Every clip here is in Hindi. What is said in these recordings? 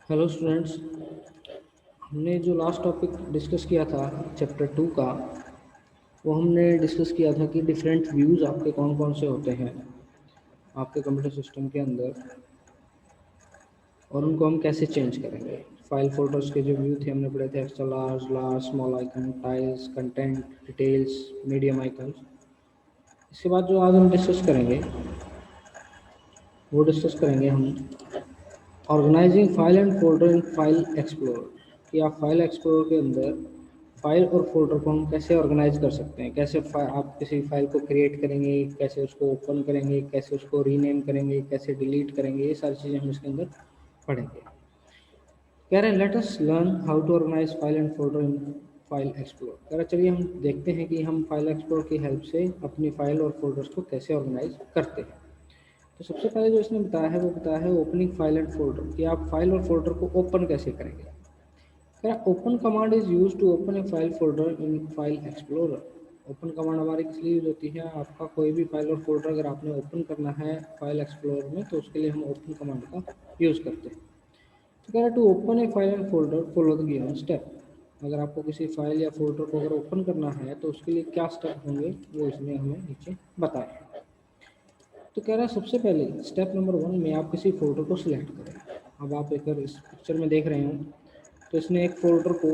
Hello students. हमने जो लास्ट टॉपिक डिस्कस किया था चैप्टर 2 का, वो हमने डिस्कस किया था कि डिफरेंट व्यूज़ आपके कौन कौन से होते हैं आपके कंप्यूटर सिस्टम के अंदर, और उनको हम कैसे चेंज करेंगे। फाइल फोल्डर्स के जो व्यू थे हमने पढ़े थे, extra large, large, small icon, tiles, content, details, medium icons. इसके बाद जो आज हम डिस्कस करेंगे वो डिस्कस करेंगे हम organising file and folder in file explorer, कि आप फाइल एक्सप्लोरर के अंदर फाइल और फोल्डर को हम कैसे ऑर्गेनाइज कर सकते हैं, कैसे आप किसी फाइल को क्रिएट करेंगे, कैसे उसको ओपन करेंगे, कैसे उसको रीनेम करेंगे, कैसे डिलीट करेंगे। ये सारी चीज़ें हम इसके अंदर पढ़ेंगे। कह रहे हैं let us learn how to organise file and folder in file explore. कह रहे चलिए हम देखते हैं कि हम फाइल एक्सप्लोर की हेल्प से अपनी फाइल और फोल्डर्स को कैसे ऑर्गेनाइज करते हैं। तो सबसे पहले जो इसने बताया है वो बताया है ओपनिंग फाइल एंड फोल्डर, कि आप फाइल और फोल्डर को ओपन कैसे करेंगे। क्या open command is use to open a file folder in file explorer. Open command हमारी किस लिए यूज होती है? आपका कोई भी फाइल और फोल्डर अगर आपने ओपन करना है फाइल एक्सप्लोरर में, तो उसके लिए हम ओपन कमांड का यूज करते हैं। तो कह रहा है to open a file and folder follow the given step. अगर आपको किसी फाइल या फोल्डर को अगर ओपन करना है तो उसके लिए क्या स्टेप होंगे वो इसने हमें नीचे बताया। तो कह रहा है सबसे पहले स्टेप नंबर 1 में आप किसी फोल्डर को सिलेक्ट करें। अब आप एक इस पिक्चर में देख रहे हो तो इसने एक फोल्डर को,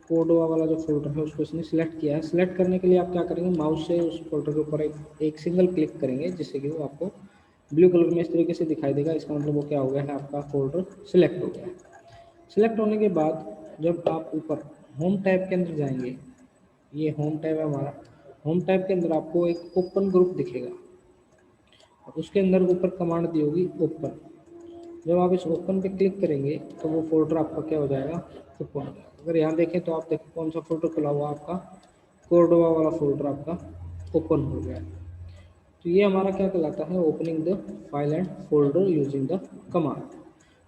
कोडवा वाला जो फोल्डर है उसको इसने सिलेक्ट किया है। सिलेक्ट करने के लिए आप क्या करेंगे, माउस से उस फोल्डर के ऊपर एक सिंगल क्लिक करेंगे, जिससे कि वो आपको ब्लू कलर में इस तरीके से दिखाई देगा। इसका मतलब वो क्या हो गया है, आपका फोल्डर सिलेक्ट हो गया है। सिलेक्ट होने के बाद जब आप ऊपर होम टैब के अंदर जाएंगे, ये होम टैब है हमारा, होम टैब के अंदर आपको एक ओपन ग्रुप दिखेगा और उसके अंदर ऊपर कमांड दी होगी ओपन। जब आप इस ओपन पे क्लिक करेंगे तो वो फोल्डर आपका क्या हो जाएगा, ओपन हो जाएगा। अगर यहाँ देखें तो आप देखो कौन सा फोल्डर खुला हुआ, आपका कोर्डोवा वाला फोल्डर आपका ओपन हो गया। तो ये हमारा क्या कहलाता है, opening the file and folder using the command.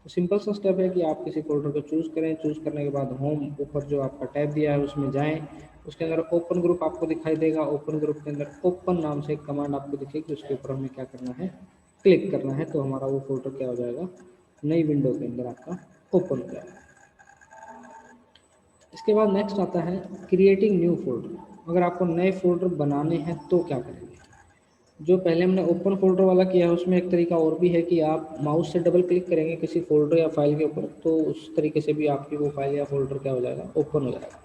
तो सिंपल सा स्टेप है कि आप किसी फोल्डर को चूज करें, चूज करने के बाद होम ऊपर जो आपका टैब दिया है उसमें जाएं, उसके अंदर ओपन ग्रुप आपको दिखाई देगा। ओपन ग्रुप के अंदर ओपन नाम से एक कमांड आपको दिखेगी, उसके ऊपर हमें क्या करना है, क्लिक करना है। तो हमारा वो फोल्डर क्या हो जाएगा, नई विंडो के अंदर आपका ओपन हो जाएगा। इसके बाद नेक्स्ट आता है क्रिएटिंग न्यू फोल्डर। अगर आपको नए फोल्डर बनाने हैं तो क्या करेंगे। जो पहले हमने ओपन फोल्डर वाला किया है उसमें एक तरीका और भी है कि आप माउस से डबल क्लिक करेंगे किसी फोल्डर या फाइल के ऊपर, तो उस तरीके से भी आपकी वो फाइल या फोल्डर क्या हो जाएगा, ओपन हो जाएगा।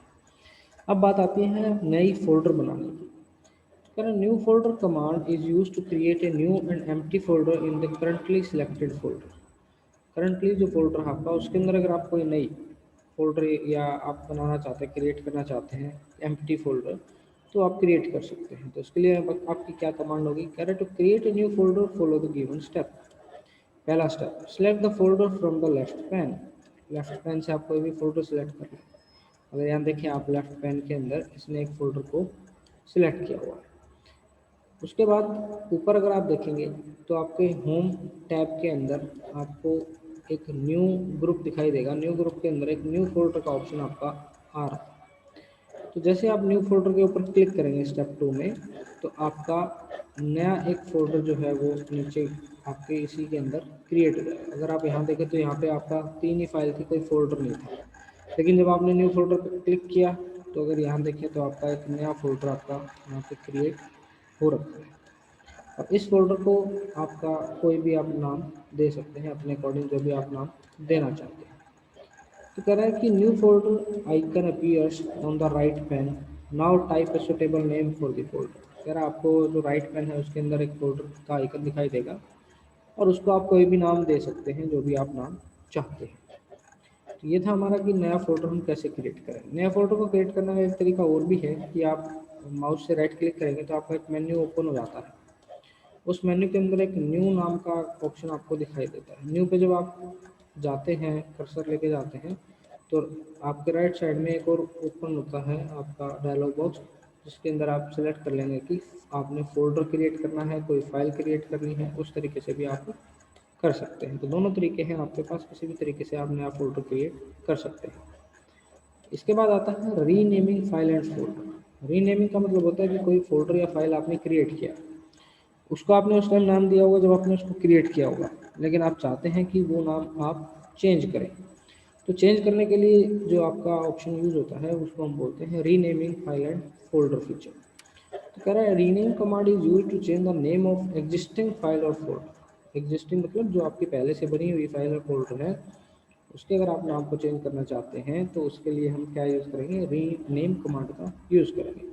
अब बात आती है नई फोल्डर बनाने की। New folder command is use to create a new and empty folder in the currently selected folder. Currently जो फोल्डर है आपका, उसके अंदर अगर आप कोई नई फोल्डर या आप बनाना चाहते हैं, क्रिएट करना चाहते हैं एम्प्टी फोल्डर, तो आप क्रिएट कर सकते हैं। तो उसके लिए आपकी क्या कमांड होगी, कह रहे to create a new folder follow the given step. पहला step, select the folder from the left pane. Left pane से आप कोई भी फोल्डर सिलेक्ट कर लें। अगर यहाँ देखें आप लेफ्ट पैन के अंदर इसने एक फोल्डर को सिलेक्ट किया हुआ है। उसके बाद ऊपर अगर आप देखेंगे तो आपके होम टैब के अंदर आपको एक न्यू ग्रुप दिखाई देगा। न्यू ग्रुप के अंदर एक न्यू फोल्डर का ऑप्शन आपका आ रहा है। तो जैसे आप न्यू फोल्डर के ऊपर क्लिक करेंगे स्टेप 2 में, तो आपका नया एक फोल्डर जो है वो नीचे आपके इसी के अंदर क्रिएट हो जाएगा। अगर आप यहाँ देखें तो यहाँ पे आपका 3 ही फाइल थी, कोई फोल्डर नहीं था। लेकिन जब आपने न्यू फोल्डर पर क्लिक किया तो अगर यहाँ देखें तो आपका एक नया फोल्डर आपका यहाँ पे क्रिएट हो रखा है। और इस फोल्डर को आपका कोई भी आप नाम दे सकते हैं अपने अकॉर्डिंग, जो भी आप नाम देना चाहते हैं। तो कह रहा है कि new folder icon appears on the right pan, now type a suitable name for the folder. कह रहा है आपको जो राइट पैन है उसके अंदर एक फोल्डर का आइकन दिखाई देगा और उसको आप कोई भी नाम दे सकते हैं, जो भी आप नाम चाहते हैं। तो ये था हमारा कि नया फोल्डर हम कैसे क्रिएट करें। नया फोल्डर को क्रिएट करने का एक तरीका और भी है कि आप माउस से राइट क्लिक करेंगे तो आपका एक मेन्यू ओपन हो जाता है। उस मेन्यू के अंदर एक न्यू नाम का ऑप्शन आपको दिखाई देता है। न्यू पे जब आप जाते हैं, कर्सर लेके जाते हैं, तो आपके राइट साइड में एक और ओपन होता है आपका डायलॉग बॉक्स, जिसके अंदर आप सेलेक्ट कर लेंगे कि आपने फोल्डर क्रिएट करना है, कोई फाइल क्रिएट करनी है। उस तरीके से भी आप कर सकते हैं। तो दोनों तरीके हैं आपके पास, किसी भी तरीके से आप नया फोल्डर क्रिएट कर सकते हैं। इसके बाद आता है renaming file and folder. Renaming का मतलब होता है कि कोई फोल्डर या फाइल आपने क्रिएट किया, उसको आपने उस टाइम नाम दिया होगा जब आपने उसको क्रिएट किया होगा, लेकिन आप चाहते हैं कि वो नाम आप चेंज करें। तो चेंज करने के लिए जो आपका ऑप्शन यूज होता है उसको हम बोलते हैं renaming file and folder feature. तो कह रहा है rename command is use to change the name of existing file और फोल्डर। एग्जिस्टिंग मतलब जो आपकी पहले से बनी हुई फाइल और फोल्डर है उसके अगर आप नाम को चेंज करना चाहते हैं तो उसके लिए हम क्या यूज़ करेंगे, रीनेम कमांड का यूज़ करेंगे।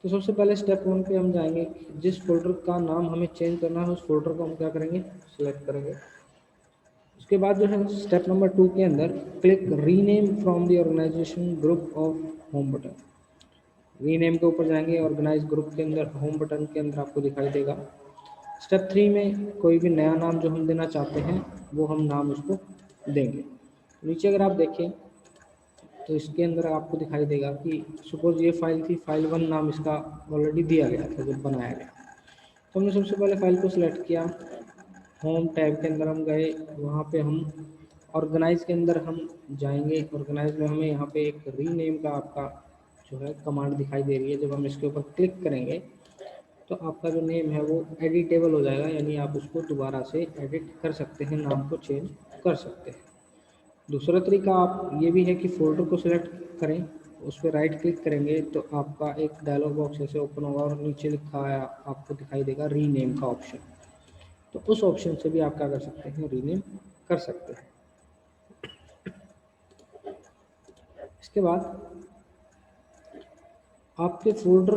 तो सबसे पहले स्टेप 1 पे हम जाएंगे, जिस फोल्डर का नाम हमें चेंज करना है उस फोल्डर को हम क्या करेंगे, सिलेक्ट करेंगे। उसके बाद जो है स्टेप नंबर 2 के अंदर click rename from the organisation group of home button. Rename के ऊपर जाएंगे, ऑर्गेनाइज ग्रुप के अंदर होम बटन के अंदर आपको दिखाई देगा। स्टेप 3 में कोई भी नया नाम जो हम देना चाहते हैं वो हम नाम उसको देंगे। नीचे अगर आप देखें तो इसके अंदर आपको दिखाई देगा कि सपोज ये फाइल थी, फाइल 1 नाम इसका ऑलरेडी दिया गया था जब बनाया गया। तो हमने सबसे पहले फाइल को सिलेक्ट किया, होम टैब के अंदर हम गए, वहाँ पे हम ऑर्गेनाइज के अंदर हम जाएंगे। ऑर्गेनाइज में हमें यहाँ पे एक रीनेम का आपका जो है कमांड दिखाई दे रही है। जब हम इसके ऊपर क्लिक करेंगे तो आपका जो नेम है वो एडिटेबल हो जाएगा, यानी आप उसको दोबारा से एडिट कर सकते हैं, नाम को चेंज कर सकते हैं। दूसरा तरीका आप ये भी है कि फोल्डर को सिलेक्ट करें, उस पर राइट क्लिक करेंगे तो आपका एक डायलॉग बॉक्स ऐसे ओपन होगा और नीचे लिखा है आपको दिखाई देगा रीनेम का ऑप्शन। तो उस ऑप्शन से भी आप क्या कर सकते हैं, रीनेम कर सकते हैं। इसके बाद आपके फोल्डर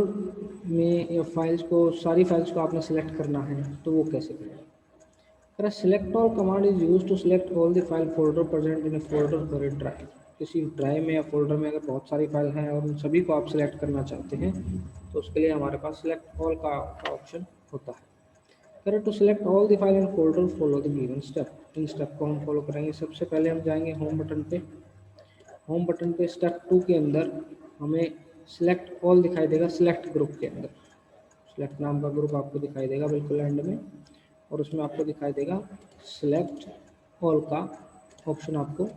में या फाइल्स को, सारी फाइल्स को आपने सेलेक्ट करना है तो वो कैसे करें। Select all command is use to select all the file folder present in a folder और ए ड्राइव। किसी ड्राइव में या फोल्डर में अगर बहुत सारी फाइल हैं और उन सभी को आप सिलेक्ट करना चाहते हैं तो उसके लिए हमारे पास सिलेक्ट ऑल का ऑप्शन होता है। To select all the file and folder follow the given step. इन स्टेप को हम फॉलो करेंगे। सबसे पहले हम जाएंगे होम बटन पे। होम बटन पे स्टेप 2 के अंदर हमें सिलेक्ट ऑल दिखाई देगा, सिलेक्ट ग्रुप के अंदर सिलेक्ट नाम का ग्रुप आपको दिखाई देगा बिल्कुल एंड में, और उसमें आपको दिखाई देगा सिलेक्ट ऑल का ऑप्शन आपको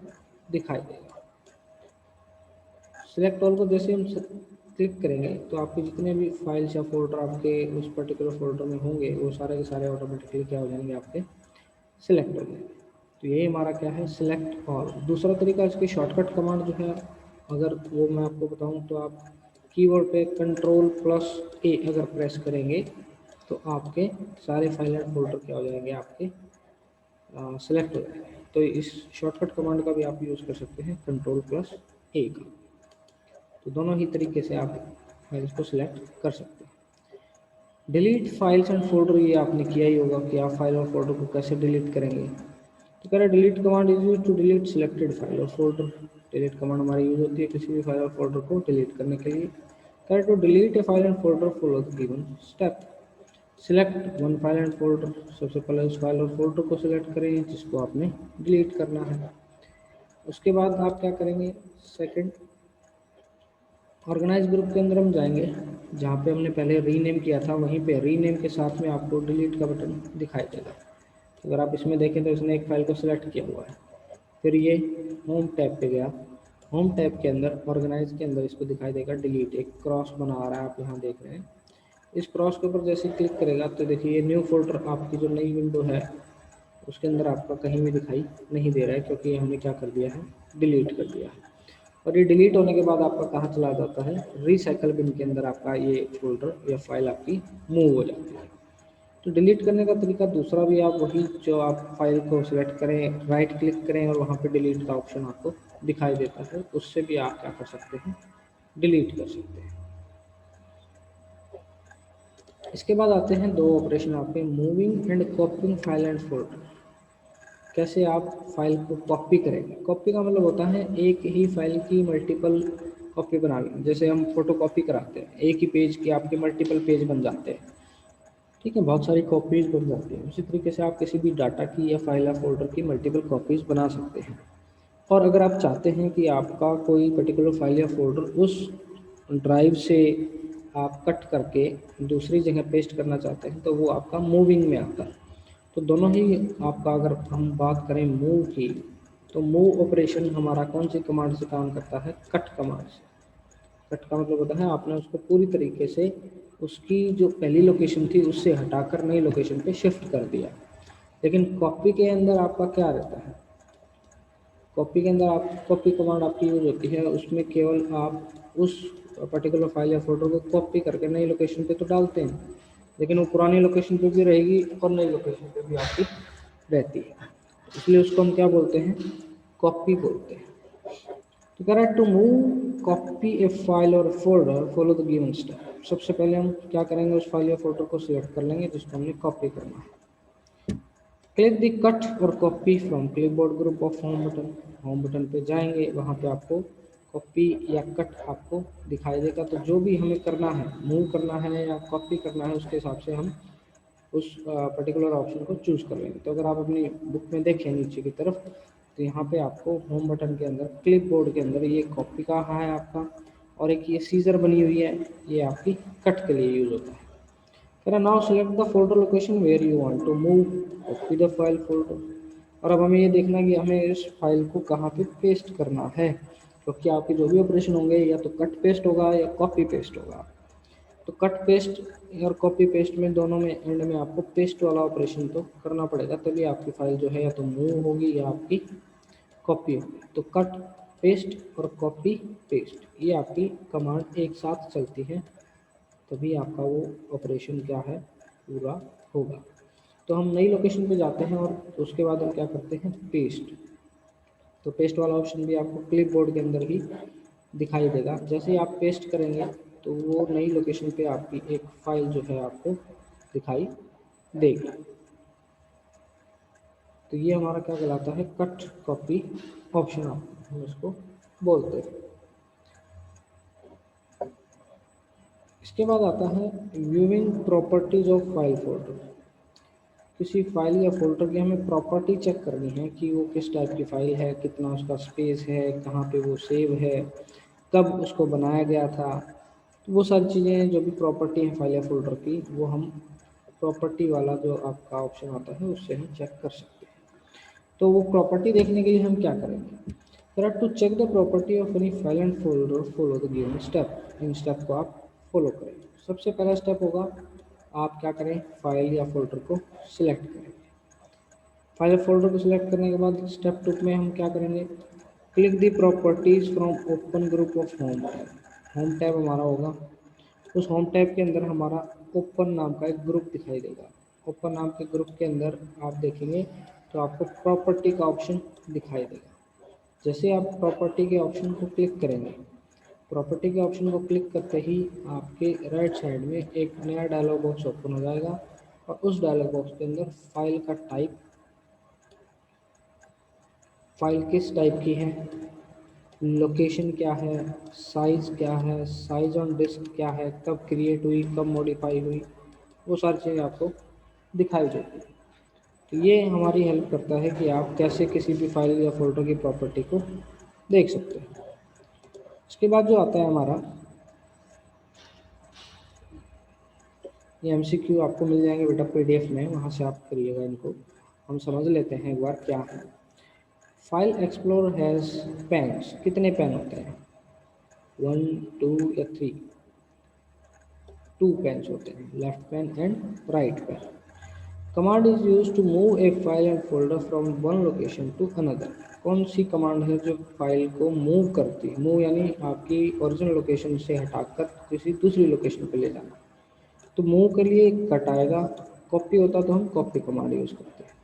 दिखाई देगा। सिलेक्ट ऑल को जैसे हम क्लिक करेंगे तो आपके जितने भी फाइल्स या फोल्डर आपके उस पर्टिकुलर फोल्डर में होंगे वो सारे के सारे ऑटोमेटिकली क्या हो जाएंगे, आपके सिलेक्ट हो जाएंगे। तो ये हमारा क्या है, सिलेक्ट ऑल। दूसरा तरीका इसकी शॉर्टकट कमांड जो है, अगर वो मैं आपको बताऊं तो आप कीबोर्ड पे Ctrl+A अगर प्रेस करेंगे तो आपके सारे फाइल एंड फोल्डर क्या हो जाएंगे, आपके सिलेक्ट हो जाएंगे। तो इस शॉर्टकट कमांड का भी आप यूज़ कर सकते हैं, Ctrl+A का। तो दोनों ही तरीके से आप फाइल्स को सिलेक्ट कर सकते हैं। डिलीट फाइल्स एंड फोल्डर, ये आपने किया ही होगा कि आप फाइल और फोल्डर को कैसे डिलीट करेंगे। तो कह रहे delete command is use to delete selected file और फोल्डर। डिलीट कमांड हमारी यूज होती है किसी भी फाइल और फोल्डर को डिलीट करने के लिए। कह रहे to delete a file and folder follow the given step. Select one file and folder. सबसे पहले उस फाइल और फोल्डर को सिलेक्ट करें जिसको आपने डिलीट करना है। उसके बाद आप क्या करेंगे, सेकंड ऑर्गेनाइज ग्रुप के अंदर हम जाएंगे, जहाँ पे हमने पहले रीनेम किया था वहीं पे रीनेम के साथ में आपको डिलीट का बटन दिखाई देगा। अगर आप इसमें देखें तो इसने एक फाइल को सिलेक्ट किया हुआ है। फिर ये होम टैब पे गया, होम टैब के अंदर ऑर्गेनाइज के अंदर इसको दिखाई देगा डिलीट, एक क्रॉस बना आ रहा है, आप यहाँ देख रहे हैं। इस क्रॉस के ऊपर जैसे क्लिक करेगा तो देखिए ये न्यू फोल्डर आपकी जो नई विंडो है उसके अंदर आपका कहीं भी दिखाई नहीं दे रहा है, क्योंकि हमने क्या कर दिया है, डिलीट कर दिया है। और ये डिलीट होने के बाद आपका कहाँ चला जाता है, रिसाइकल बिन के अंदर आपका ये फोल्डर या फाइल आपकी मूव हो जाती है। तो डिलीट करने का तरीका दूसरा भी, आप वही जो आप फाइल को सिलेक्ट करें, राइट क्लिक करें और वहाँ पे डिलीट का ऑप्शन आपको दिखाई देता है, उससे भी आप क्या कर सकते हैं, डिलीट कर सकते हैं। इसके बाद आते हैं दो ऑपरेशन आपके, moving and कॉपिंग file and folder. कैसे आप फाइल को कॉपी करेंगे। कॉपी का मतलब होता है एक ही फाइल की मल्टीपल कॉपी बना लें। जैसे हम फोटो कॉपी कराते हैं, एक ही पेज के आपके मल्टीपल पेज बन जाते हैं, ठीक है, बहुत सारी कॉपीज़ बन जाती हैं। उसी तरीके से आप किसी भी डाटा की या फाइल या फोल्डर की मल्टीपल कॉपीज़ बना सकते हैं। और अगर आप चाहते हैं कि आपका कोई पर्टिकुलर फाइल या फोल्डर उस ड्राइव से आप कट करके दूसरी जगह पेस्ट करना चाहते हैं तो वो आपका मूविंग में आता है। तो दोनों ही आपका, अगर हम बात करें मूव की, तो मूव ऑपरेशन हमारा कौन सी कमांड से काम करता है, कट कमांड से। कट का मतलब होता है आपने उसको पूरी तरीके से उसकी जो पहली लोकेशन थी उससे हटाकर नई लोकेशन पे शिफ्ट कर दिया। लेकिन कॉपी के अंदर आपका क्या रहता है, कॉपी के अंदर आप कॉपी कमांड आपकी यूज होती है, उसमें केवल आप उस पर्टिकुलर फाइल या फोटो को कॉपी करके नई लोकेशन पे तो डालते हैं, लेकिन वो पुरानी लोकेशन पे भी रहेगी और नई लोकेशन पे भी आपकी रहती है, इसलिए उसको हम क्या बोलते हैं, कॉपी बोलते हैं। तो कह रहा है to move copy a file और folder follow the given step. सबसे पहले हम क्या करेंगे, उस फाइल या फोल्डर को सिलेक्ट कर लेंगे जिसको हमने कॉपी करना है। क्लिक दी कट और copy from clipboard group of home button पे जाएंगे, वहाँ पे आपको कॉपी या कट आपको दिखाई देगा। तो जो भी हमें करना है, मूव करना है या कॉपी करना है, उसके हिसाब से हम उस पर्टिकुलर ऑप्शन को चूज कर लेंगे। तो अगर आप अपनी बुक में देखें नीचे की तरफ, तो यहाँ पे आपको होम बटन के अंदर क्लिपबोर्ड के अंदर ये कॉपी का है आपका, और एक ये सीजर बनी हुई है, ये आपकी कट के लिए यूज होता है। कह रहा now select the folder location where you want to move, copy the file folder. और अब हमें ये देखना है कि हमें इस फाइल को कहाँ पे पेस्ट करना है, क्योंकि आपके जो भी ऑपरेशन होंगे या तो कट पेस्ट होगा या कॉपी पेस्ट होगा। तो कट पेस्ट और कॉपी पेस्ट में दोनों में एंड में आपको पेस्ट वाला ऑपरेशन तो करना पड़ेगा, तभी आपकी फाइल जो है या तो मूव होगी या आपकी कॉपी होगी। तो कट पेस्ट और कॉपी पेस्ट ये आपकी कमांड एक साथ चलती है, तभी आपका वो ऑपरेशन क्या है, पूरा होगा। तो हम नई लोकेशन पे जाते हैं और उसके बाद हम क्या करते हैं, पेस्ट। तो पेस्ट वाला ऑप्शन भी आपको क्लिपबोर्ड के अंदर ही दिखाई देगा। जैसे ही आप पेस्ट करेंगे तो वो नई लोकेशन पे आपकी एक फाइल जो है आपको दिखाई देगी। तो ये हमारा क्या कहलाता है, कट कॉपी ऑप्शन हम इसको बोलते हैं। इसके बाद आता है viewing properties of file folder. किसी फाइल या फोल्डर की हमें प्रॉपर्टी चेक करनी है कि वो किस टाइप की फाइल है, कितना उसका स्पेस है, कहाँ पे वो सेव है, कब उसको बनाया गया था। तो वो सारी चीज़ें जो भी प्रॉपर्टी है फाइल या फोल्डर की, वो हम प्रॉपर्टी वाला जो आपका ऑप्शन आता है उससे हम चेक कर सकते हैं। तो वो प्रॉपर्टी देखने के लिए हम क्या करेंगे, to check the property of any file and folder follow the given step. इन स्टेप को आप फॉलो करें। सबसे पहला स्टेप होगा, आप क्या करें, फाइल या फोल्डर को सिलेक्ट करें। फाइल फोल्डर को सिलेक्ट करने के बाद स्टेप 2 में हम क्या करेंगे, click the properties from open group of home tab. Home tab हमारा होगा, उस होम टैब के अंदर हमारा ओपन नाम का एक ग्रुप दिखाई देगा। ओपन नाम के ग्रुप के अंदर आप देखेंगे तो आपको प्रॉपर्टी का ऑप्शन दिखाई देगा। जैसे आप प्रॉपर्टी के ऑप्शन को क्लिक करेंगे, प्रॉपर्टी के ऑप्शन को क्लिक करते ही आपके राइट साइड में एक नया डायलॉग बॉक्स ओपन हो जाएगा, और उस डायलॉग बॉक्स के अंदर फाइल का टाइप, फाइल किस टाइप की है, लोकेशन क्या है, साइज़ क्या है, साइज़ ऑन डिस्क क्या है, कब क्रिएट हुई, कब मॉडिफाई हुई, वो सारी चीज़ें आपको दिखाई देती है। तो ये हमारी हेल्प करता है कि आप कैसे किसी भी फाइल या फोल्डर की प्रॉपर्टी को देख सकते हैं। इसके बाद जो आता है हमारा, ये MCQ आपको मिल जाएंगे बेटा PDF में, वहाँ से आप करिएगा इनको। हम समझ लेते हैं एक बार क्या है। फाइल एक्सप्लोर हैज़ पेन्स, कितने पेन होते हैं, 1 2 या 3, 2 पेन्स होते हैं, left pane and right pane. Command is use to move a file and folder from one location to another. कौन सी कमांड है जो फाइल को मूव करती है, मूव यानी आपकी ओरिजिनल लोकेशन से हटाकर किसी दूसरी लोकेशन पे ले जाना। तो मूव के लिए कट आएगा, कॉपी होता तो हम कॉपी कमांड यूज करते हैं।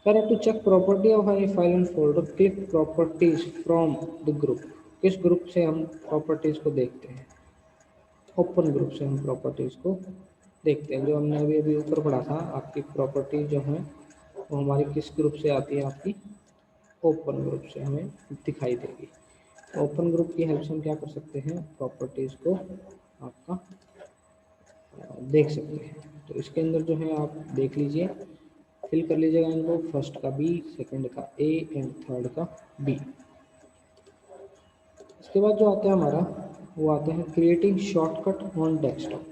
Correct to check property of any file and folder, click properties from the group. किस ग्रुप से हम प्रॉपर्टीज को देखते हैं, ओपन ग्रुप से हम प्रॉपर्टीज को देखते हैं। जो हमने अभी अभी ऊपर पढ़ा था, आपकी प्रॉपर्टी जो है वो हमारी किस ग्रुप से आती है, आपकी ओपन ग्रुप से हमें दिखाई देगी। ओपन ग्रुप की हेल्प से हम क्या कर सकते हैं, प्रॉपर्टीज को आपका देख सकते हैं। तो इसके अंदर जो है आप देख लीजिए, फिल कर लीजिएगा इनको, फर्स्ट का B, सेकंड का A एंड थर्ड का B। इसके बाद जो आता है हमारा, वो आता है creating shortcut on desktop.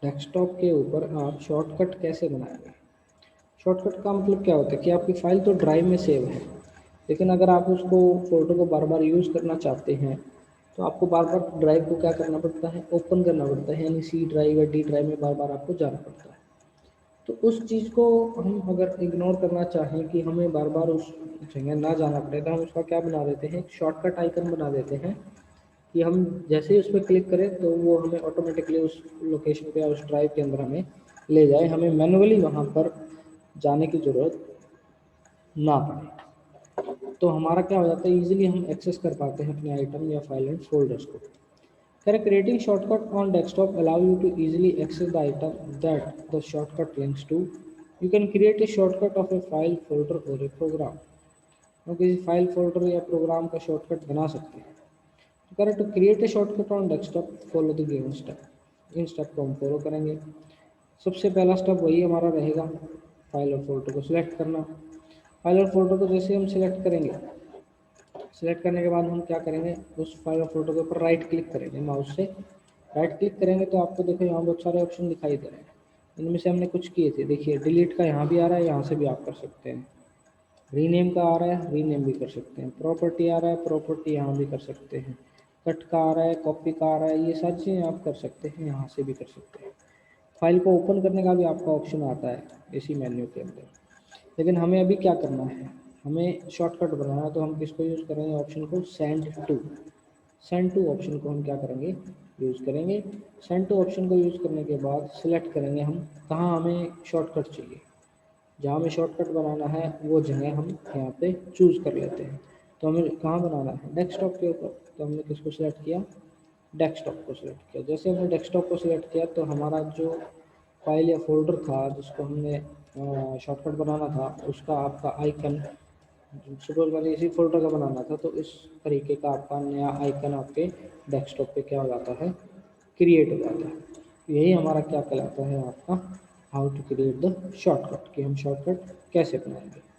Desktop के ऊपर आप शॉर्टकट कैसे बनाएंगे। शॉर्टकट का मतलब क्या होता है कि आपकी फाइल तो ड्राइव में सेव है, लेकिन अगर आप उसको फोल्डर को बार बार यूज़ करना चाहते हैं तो आपको बार बार ड्राइव को क्या करना पड़ता है, ओपन करना पड़ता है, यानी C ड्राइव या D ड्राइव में बार बार आपको जाना पड़ता है। तो उस चीज़ को हम अगर इग्नोर करना चाहें कि हमें बार बार उस जगह ना जाना पड़े, तो हम उसका क्या बना देते हैं, एक शॉर्टकट आइकन बना देते हैं कि हम जैसे ही उस पर क्लिक करें तो वो हमें ऑटोमेटिकली उस लोकेशन पे या उस ड्राइव के अंदर हमें ले जाए, हमें मैनुअली वहाँ पर जाने की ज़रूरत ना पड़े। तो हमारा क्या हो जाता है, ईजिली हम एक्सेस कर पाते हैं अपने आइटम या फाइल एंड फोल्डर्स को। Correct. Creating shortcut on desktop allow you to easily access the item that the shortcut links to. You can create a shortcut of a file, folder or a program. हम किसी फाइल फोल्डर या प्रोग्राम का शॉर्टकट बना सकते हैं। तो करें to create a shortcut on desktop, follow the given step. इन स्टेप को हम फॉलो करेंगे। सबसे पहला स्टेप वही हमारा रहेगा, फाइल और फोल्डर को सिलेक्ट करना। फाइल और फोल्डर को जैसे हम सिलेक्ट करेंगे, सिलेक्ट करने के बाद हम क्या करेंगे, उस फाइल और फोल्डर के ऊपर राइट क्लिक करेंगे, माउस से राइट क्लिक करेंगे तो आपको देखो यहाँ बहुत सारे ऑप्शन दिखाई दे रहे हैं। इनमें से हमने कुछ किए थे, देखिए डिलीट का यहाँ भी आ रहा है, यहाँ से भी आप कर सकते हैं। रीनेम का आ रहा है, रीनेम भी कर सकते हैं। प्रॉपर्टी आ रहा है, प्रॉपर्टी यहाँ भी कर सकते हैं। कट का आ रहा है, कॉपी का आ रहा है, ये सारी चीज़ें आप कर सकते हैं, यहाँ से भी कर सकते हैं। फाइल को ओपन करने का भी आपका ऑप्शन आता है इसी मेन्यू के अंदर। लेकिन हमें अभी क्या करना है, हमें शॉर्टकट बनाना है, तो हम किसको यूज़ करेंगे, ऑप्शन को send to. Send to option को हम क्या करेंगे, यूज़ करेंगे। सेंड टू ऑप्शन को यूज़ करने के बाद सिलेक्ट करेंगे हम कहाँ हमें शॉर्टकट चाहिए। जहाँ हमें शॉर्टकट बनाना है वो जगह हम यहाँ पे चूज़ कर लेते हैं। तो हमें कहाँ बनाना है, डेस्कटॉप के ऊपर। तो हमने किसको सिलेक्ट किया, डेस्कटॉप को सिलेक्ट किया। जैसे हमने डेस्कटॉप को सिलेक्ट किया तो हमारा जो फाइल या फोल्डर था जिसको हमने शॉर्टकट बनाना था, उसका आपका आइकन, सपोज मैंने इसी फोल्डर का बनाना था, तो इस तरीके का आपका नया आइकन आपके डेस्कटॉप पे क्या हो जाता है, क्रिएट हो जाता है। यही हमारा क्या कहलाता है, आपका how to create the shortcut, कि हम शॉर्टकट कैसे बनाएंगे।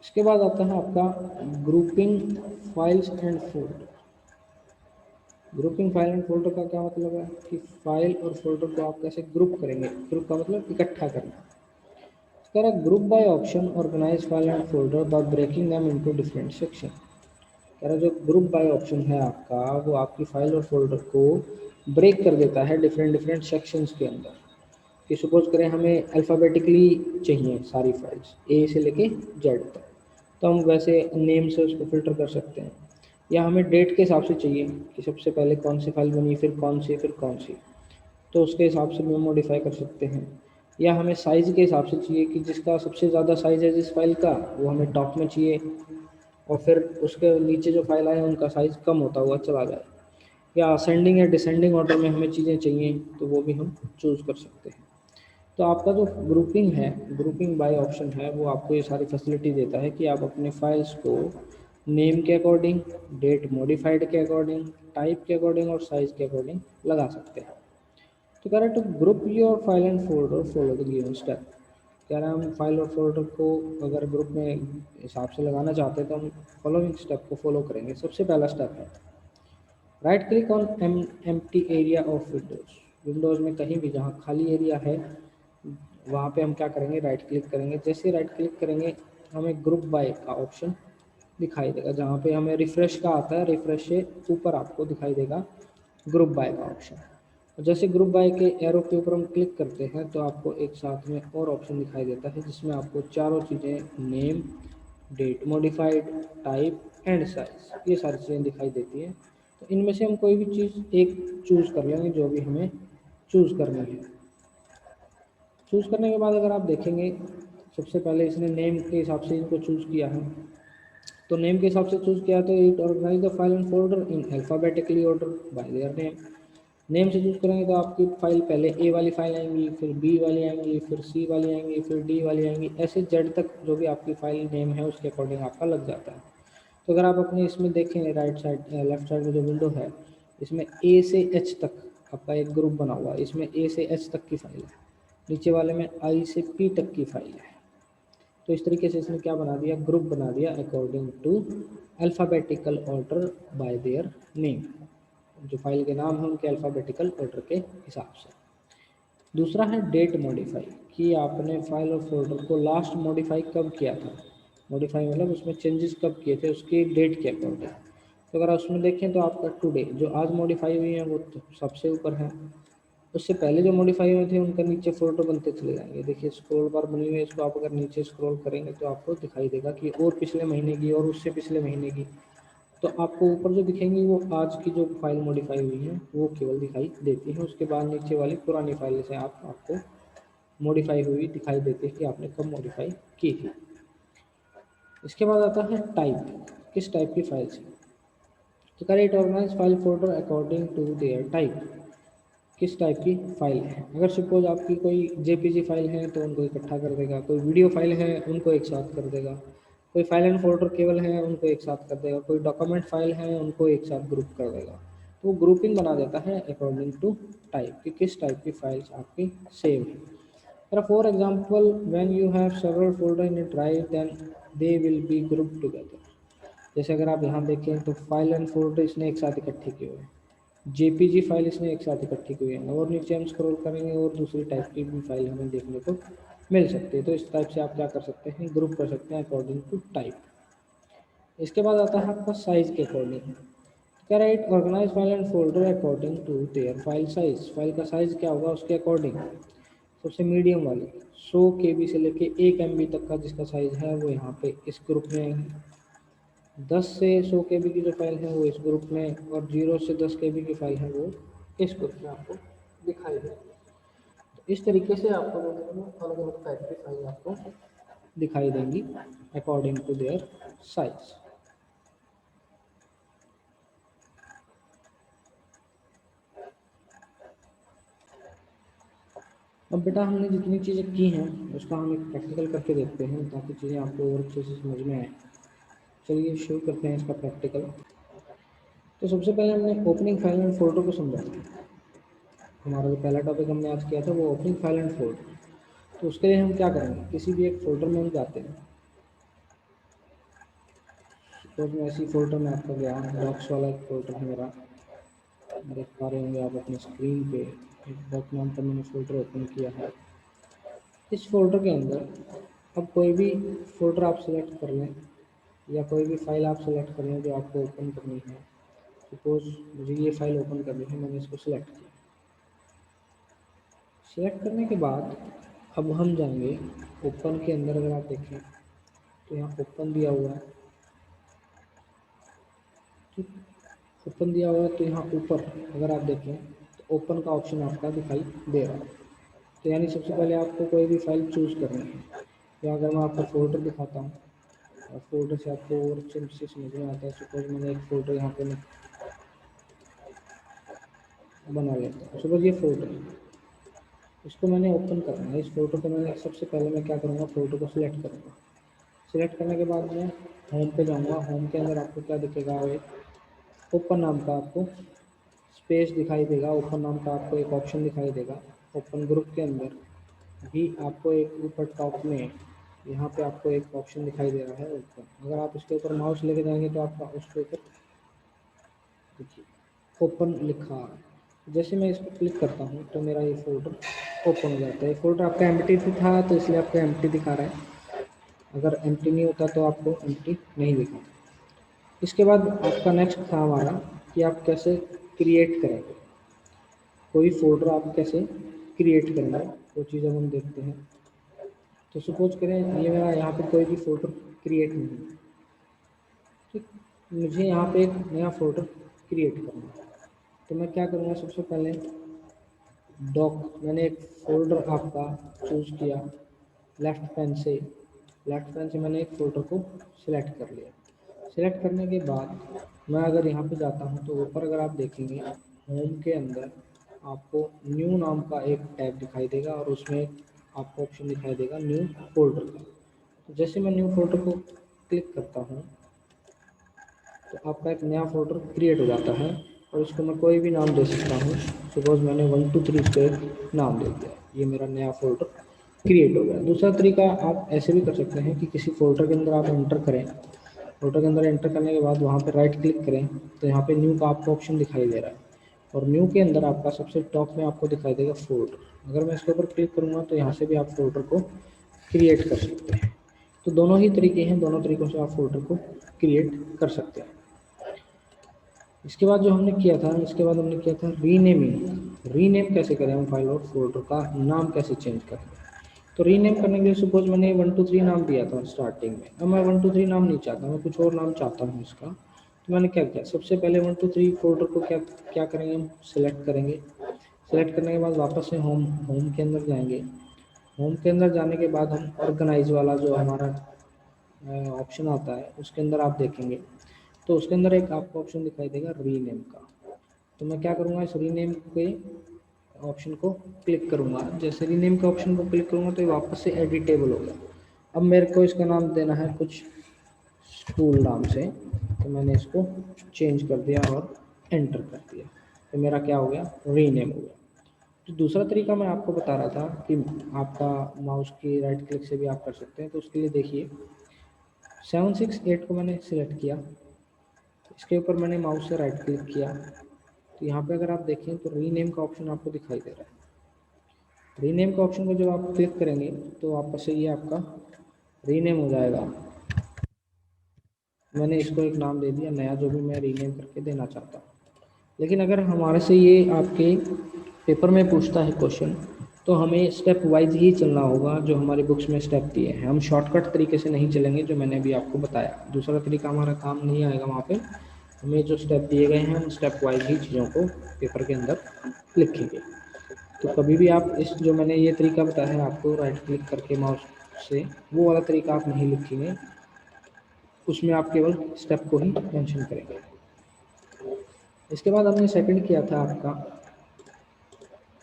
इसके बाद आता है आपका grouping files and folder. Grouping file and folder का क्या मतलब है कि फाइल और फोल्डर को आप कैसे ग्रुप करेंगे। ग्रुप का मतलब इकट्ठा करना। There are group by option organize file and folder by breaking them into different section। कह रहा जो ग्रुप बाय ऑप्शन है आपका, वो आपकी फाइल और फोल्डर को ब्रेक कर देता है डिफरेंट डिफरेंट सेक्शंस के अंदर। कि सपोज करें हमें अल्फ़ाबेटिकली चाहिए सारी फाइल्स ए से लेके जेड तक, तो हम वैसे नेम से उसको फिल्टर कर सकते हैं। या हमें डेट के हिसाब से चाहिए कि सबसे पहले कौन सी फाइल बनी, फिर कौन सी, फिर कौन सी, तो उसके हिसाब से भी मॉडिफाई कर सकते हैं। या हमें साइज़ के हिसाब से चाहिए कि जिसका सबसे ज़्यादा साइज़ है जिस फाइल का, वो हमें टॉप में चाहिए, और फिर उसके नीचे जो फाइल आए उनका साइज़ कम होता हुआ चला जाए। या असेंडिंग या डिसेंडिंग ऑर्डर में हमें चीज़ें चाहिए, तो वो भी हम चूज़ कर सकते हैं। तो आपका जो ग्रुपिंग है, ग्रुपिंग बाय ऑप्शन है, वो आपको ये सारी फैसिलिटी देता है कि आप अपने फाइल्स को नेम के अकॉर्डिंग, डेट मॉडिफाइड के अकॉर्डिंग, टाइप के अकॉर्डिंग और साइज़ के अकॉर्डिंग लगा सकते हैं। तो कह रहा है to group your file and folder, follow the given step. कह रहा है हम फाइल और फोल्डर को अगर ग्रुप में हिसाब से लगाना चाहते हैं तो हम फॉलोइंग स्टेप को फॉलो करेंगे। सबसे पहला स्टेप है right click on empty area of Windows. Windows में कहीं भी जहाँ खाली एरिया है वहाँ पे हम क्या करेंगे, राइट क्लिक करेंगे। जैसे राइट क्लिक करेंगे हमें ग्रुप बाय का ऑप्शन दिखाई देगा। जहाँ पे हमें रिफ़्रेश का आता है, रिफ़्रेश से ऊपर आपको दिखाई देगा ग्रुप बाय का ऑप्शन। और जैसे ग्रुप बाय के एरो के ऊपर हम क्लिक करते हैं तो आपको एक साथ में और ऑप्शन दिखाई देता है जिसमें आपको चारों चीज़ें, name, date modified, type and size, ये सारी चीज़ें दिखाई देती हैं। तो इनमें से हम कोई भी चीज़ एक चूज़ कर लेंगे जो भी हमें चूज़ करनी है। चूज़ करने के बाद अगर आप देखेंगे, सबसे पहले इसने नेम के हिसाब से इनको चूज़ किया है। तो नेम के हिसाब से चूज़ किया तो it organise the file and folder in alphabetically order by their name. Name से चूज़ करेंगे तो आपकी फाइल पहले ए वाली फाइल आएंगी, फिर बी वाली आएंगी, फिर सी वाली आएंगी, फिर डी वाली आएंगी, ऐसे जेड तक जो भी आपकी फाइल नेम है उसके अकॉर्डिंग आपका लग जाता है। तो अगर आप अपने इसमें देखें राइट साइड लेफ्ट साइड में जो विंडो है, इसमें ए से एच तक आपका एक ग्रुप बना हुआ है। इसमें ए से एच तक की फाइल है, नीचे वाले में आई से पी तक की फाइल है। तो इस तरीके से इसने क्या बना दिया, ग्रुप बना दिया according to alphabetical order by their name. जो फाइल के नाम है उनके अल्फ़ाबेटिकल ऑर्डर के हिसाब से। दूसरा है डेट मॉडिफाई, कि आपने फाइल और फोल्डर को लास्ट मॉडिफाई कब किया था। मॉडिफाई मतलब उसमें चेंजेस कब किए थे, उसकी डेट के अकॉर्डिंग। तो अगर उसमें देखें तो आपका टुडे जो आज मॉडिफाई हुई है वो तो सबसे ऊपर है। उससे पहले जो मॉडिफाई हुए थे उनका नीचे फोल्डर बनते चले जाएंगे। देखिए स्क्रॉल बार बनी हुई है, इसको आप अगर नीचे स्क्रॉल करेंगे तो आपको दिखाई देगा कि और पिछले महीने की और उससे पिछले महीने की। तो आपको ऊपर जो दिखेंगी वो आज की जो फाइल मॉडिफाई हुई है वो केवल दिखाई देती है। उसके बाद नीचे वाली पुरानी फाइल से आपको मॉडिफाई हुई दिखाई देती है कि आपने कब मॉडिफाई की थी। इसके बाद आता है टाइप, किस टाइप की फाइल्स है। तो correct organise file folder according to their type, किस टाइप की फाइल है। अगर सपोज आपकी कोई जेपीजी फाइल है तो उनको इकट्ठा कर देगा, कोई वीडियो फाइल है उनको एक साथ कर देगा, कोई फाइल एंड फोल्डर केवल है उनको एक साथ कर देगा, कोई डॉक्यूमेंट फाइल है उनको एक साथ ग्रुप कर देगा। तो वो ग्रुपिंग बना देता है अकॉर्डिंग टू टाइप कि किस टाइप की फाइल्स आपकी सेव है। For example when you have several folder in a drive then they will be group together. जैसे अगर आप यहाँ देखें तो फाइल एंड फोल्डर इसने एक साथ इकट्ठे किए हुए हैं, जेपीजी फाइल इसने एक साथ इकट्ठी की हुई है, और नीचे हम स्क्रॉल करेंगे और दूसरी टाइप की भी फाइल हमें देखने को मिल सकती है। तो इस टाइप से आप क्या कर सकते हैं, ग्रुप कर सकते हैं अकॉर्डिंग टू टाइप। इसके बाद आता है आपका साइज के अकॉर्डिंग। क्या right organise file and folder according to their file size, file का साइज क्या होगा उसके अकॉर्डिंग। सबसे मीडियम वाली 100 KB से लेके 1 MB तक का जिसका साइज है वो यहाँ पे इस ग्रुप में आएंगी। 10 से 100 KB की जो फाइल है वो इस ग्रुप में, और 0 से 10 KB की फाइल है वो इस ग्रुप में आपको दिखाई देगी। तो इस तरीके से आपको अलग अलग टाइप की फाइल आपको दिखाई देंगी अकॉर्डिंग टू देयर साइज। अब बेटा हमने जितनी चीज़ें की हैं उसका हम एक प्रैक्टिकल करके देखते हैं ताकि चीज़ें आपको और अच्छे से समझ में आए। चलिए शुरू करते हैं इसका प्रैक्टिकल। तो सबसे पहले हमने ओपनिंग फाइल एंड फोल्डर को समझा। हमारा जो पहला टॉपिक हमने आज किया था वो ओपनिंग फाइल एंड फोल्डर। तो उसके लिए हम क्या करेंगे, किसी भी एक फोल्डर में हम जाते हैं। सपोज मैं ऐसी फोल्डर में आपका गया, डॉक्स वाला एक फोल्डर है मेरा, देख पा रहे होंगे आप अपनी स्क्रीन पे। एक डॉक नाम का मैंने फोल्डर ओपन किया है। इस फोल्डर के अंदर अब कोई भी फोल्डर आप सेलेक्ट कर लें या कोई भी फाइल आप सेलेक्ट कर लें जो आपको ओपन करनी है। सपोज मुझे ये फाइल ओपन करनी है, मैंने इसको सिलेक्ट किया। सिलेक्ट करने के बाद अब हम जाएंगे ओपन के अंदर। अगर आप देखें तो यहाँ ओपन दिया हुआ है, ठीक, ओपन दिया हुआ है। तो यहाँ ऊपर अगर आप देखें तो ओपन का ऑप्शन आपका दिखाई दे रहा है। तो यानी सबसे पहले आपको कोई भी फाइल चूज़ करनी है। या अगर मैं आपको फोल्डर दिखाता हूँ और फोल्डर से आपको और अच्छे से समझ में आता है। सपोज मैंने एक फोल्डर यहाँ पे बना लेता हूँ। सपोज ये फोल्डर है, इसको मैंने ओपन करना है। इस फोल्डर को मैंने सबसे पहले मैं क्या करूँगा, फोल्डर को सिलेक्ट करूँगा। सिलेक्ट करने के बाद मैं होम पे जाऊँगा। होम के अंदर आपको क्या दिखेगा, एक ओपन नाम का आपको स्पेस दिखाई देगा। ओपन नाम का आपको एक ऑप्शन दिखाई देगा। ओपन ग्रुप के अंदर भी आपको एक ऊपर टॉप में यहाँ पे आपको एक ऑप्शन दिखाई दे रहा है ओपन। अगर आप इसके ऊपर माउस लेके जाएंगे तो आपका उसके ऊपर देखिए ओपन लिखा। जैसे मैं इस पर क्लिक करता हूँ तो मेरा ये फोल्डर ओपन हो जाता है। ये फोल्डर आपका एम्प्टी था तो इसलिए आपको एम्प्टी दिखा रहा है। अगर एम्प्टी नहीं होता तो आपको एम्प्टी नहीं दिखा। इसके बाद आपका नेक्स्ट था हमारा कि आप कैसे क्रिएट करेंगे, कोई फोल्डर आप कैसे क्रिएट करेंगे, वो चीज़ अब हम देखते हैं। तो सपोज करें ये मेरा यहाँ पे कोई भी फोल्डर क्रिएट नहीं है, ठीक, मुझे यहाँ पे एक नया फोल्डर क्रिएट करना है। तो मैं क्या करूँगा, सबसे पहले डॉक मैंने एक फोल्डर आपका चूज़ किया। लेफ्ट पैन से मैंने एक फोल्डर को सिलेक्ट कर लिया। सिलेक्ट करने के बाद मैं अगर यहाँ पे जाता हूँ तो ऊपर अगर आप देखेंगे होम के अंदर आपको न्यू नाम का एक टैब दिखाई देगा और उसमें आपको ऑप्शन दिखाई देगा न्यू फोल्डर का। तो जैसे मैं न्यू फोल्डर को क्लिक करता हूँ तो आपका एक नया फोल्डर क्रिएट हो जाता है और उसको मैं कोई भी नाम दे सकता हूँ। सपोज मैंने 1 2 3 इसको एक नाम दे दिया, ये मेरा नया फोल्डर क्रिएट हो गया। दूसरा तरीका आप ऐसे भी कर सकते हैं कि किसी फोल्डर के अंदर आप एंटर करें। फोल्डर के अंदर एंटर करने के बाद वहाँ पर राइट क्लिक करें तो यहाँ पे न्यू का आपको ऑप्शन दिखाई दे रहा है और न्यू के अंदर आपका सबसे टॉप में आपको दिखाई देगा फोल्डर। अगर मैं इसके ऊपर क्लिक करूँगा तो यहाँ से भी आप फोल्डर को क्रिएट कर सकते हैं। तो दोनों ही तरीके हैं, दोनों तरीकों से आप फोल्डर को क्रिएट कर सकते हैं। इसके बाद जो हमने किया था, इसके बाद हमने किया था रीनेमिंग। रीनेम कैसे करें हम फाइल और फोल्डर का नाम कैसे चेंज करें। तो रीनेम करने के लिए सपोज मैंने 123 नाम दिया था स्टार्टिंग में, अब मैं 123 नाम नहीं चाहता, मैं कुछ और नाम चाहता हूँ इसका। तो मैंने क्या किया, सबसे पहले 123 फोल्डर को क्या क्या करेंगे, हम सिलेक्ट करेंगे। सिलेक्ट करने के बाद वापस से होम होम के अंदर जाएंगे। होम के अंदर जाने के बाद हम ऑर्गेनाइज वाला जो हमारा ऑप्शन आता है उसके अंदर आप देखेंगे, तो उसके अंदर एक आपको ऑप्शन दिखाई देगा रीनेम का। तो मैं क्या करूँगा, इस रीनेम के ऑप्शन को क्लिक करूँगा। जैसे रीनेम के ऑप्शन को क्लिक करूँगा तो ये वापस से एडिटेबल हो गया। अब मेरे को इसका नाम देना है कुछ स्कूल नाम से, तो मैंने इसको चेंज कर दिया और एंटर कर दिया, तो मेरा क्या हो गया, रीनेम हो गया। तो दूसरा तरीका मैं आपको बता रहा था कि आपका माउस की राइट क्लिक से भी आप कर सकते हैं। तो उसके लिए देखिए 768 को मैंने सिलेक्ट किया, इसके ऊपर मैंने माउस से राइट क्लिक किया, तो यहाँ पे अगर आप देखें तो रीनेम का ऑप्शन आपको दिखाई दे रहा है। रीनेम का ऑप्शन को जब आप क्लिक करेंगे तो वापस से ये आपका रीनेम हो जाएगा। मैंने इसको एक नाम दे दिया नया, जो भी मैं रीनेम करके देना चाहता हूँ। लेकिन अगर हमारे से ये आपके पेपर में पूछता है क्वेश्चन, तो हमें स्टेप वाइज ही चलना होगा, जो हमारी बुक्स में स्टेप दिए हैं। हम शॉर्टकट तरीके से नहीं चलेंगे, जो मैंने अभी आपको बताया। दूसरा तरीका हमारा काम नहीं आएगा वहाँ पे। हमें जो स्टेप दिए गए हैं हम स्टेप वाइज ही चीज़ों को पेपर के अंदर लिखेंगे। तो कभी भी आप इस जो मैंने ये तरीका बताया है आपको राइट क्लिक करके माउस से, वो वाला तरीका आप नहीं लिखेंगे, उसमें आप केवल स्टेप को ही मेंशन करेंगे। इसके बाद हमने सेकंड किया था आपका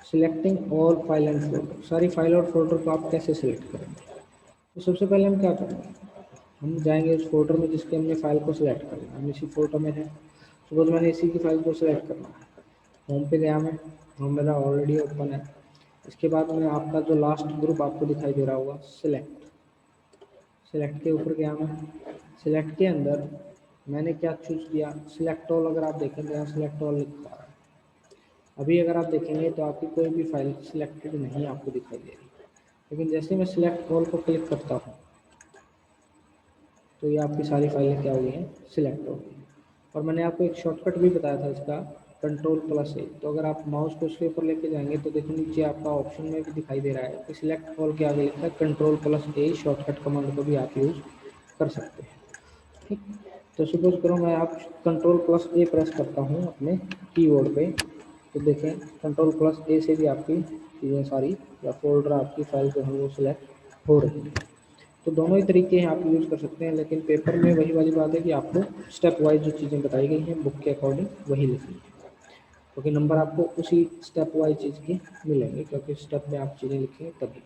selecting all file and folder. सारी फाइल और फोल्डर को आप कैसे सिलेक्ट करेंगे। तो सबसे पहले हम क्या करेंगे, हम जाएंगे उस फोल्डर में जिसके हमने फाइल को सिलेक्ट करना है। हम इसी फोल्डर में है, सपोज मैंने इसी की फाइल को सिलेक्ट करना है। होम पे गया मैं, होम मेरा ऑलरेडी ओपन है। इसके बाद में आपका जो लास्ट ग्रुप आपको दिखाई दे रहा होगा सिलेक्ट, सिलेक्ट के ऊपर गया मैं। सिलेक्ट के अंदर मैंने क्या चूज़ किया, सिलेक्ट ऑल। अगर आप देखेंगे यहाँ सिलेक्ट ऑल लिखा है। अभी अगर आप देखेंगे तो आपकी कोई भी फाइल सिलेक्टेड नहीं आपको दिखाई दे रही, लेकिन जैसे मैं सिलेक्ट ऑल को क्लिक करता हूँ तो ये आपकी सारी फाइलें क्या हो गई हैं, सिलेक्ट हो गई। और मैंने आपको एक शॉर्टकट भी बताया था इसका, Ctrl+A। तो अगर आप माउस को उसके ऊपर लेके जाएंगे तो देखो नीचे आपका ऑप्शन में भी दिखाई दे रहा है कि सिलेक्ट ऑल के आगे लिखा है Ctrl+A। शॉर्टकट कमांड को भी आप यूज़ कर सकते हैं। ठीक, तो सपोज करो मैं आप Ctrl+A प्रेस करता हूँ अपने कीबोर्ड पे, तो देखें Ctrl+A से भी आपकी चीज़ें सारी या फोल्डर आपकी फाइल जो है वो सिलेक्ट हो रही है। तो दोनों ही तरीके आप यूज़ कर सकते हैं, लेकिन पेपर में वही वाली बात है कि आपको स्टेप वाइज जो चीज़ें बताई गई हैं बुक के अकॉर्डिंग वही लिखनी है, क्योंकि नंबर आपको उसी स्टेप वाइज चीज़ के मिलेंगे, क्योंकि स्टेप में आप चीज़ें लिखेंगे तभी।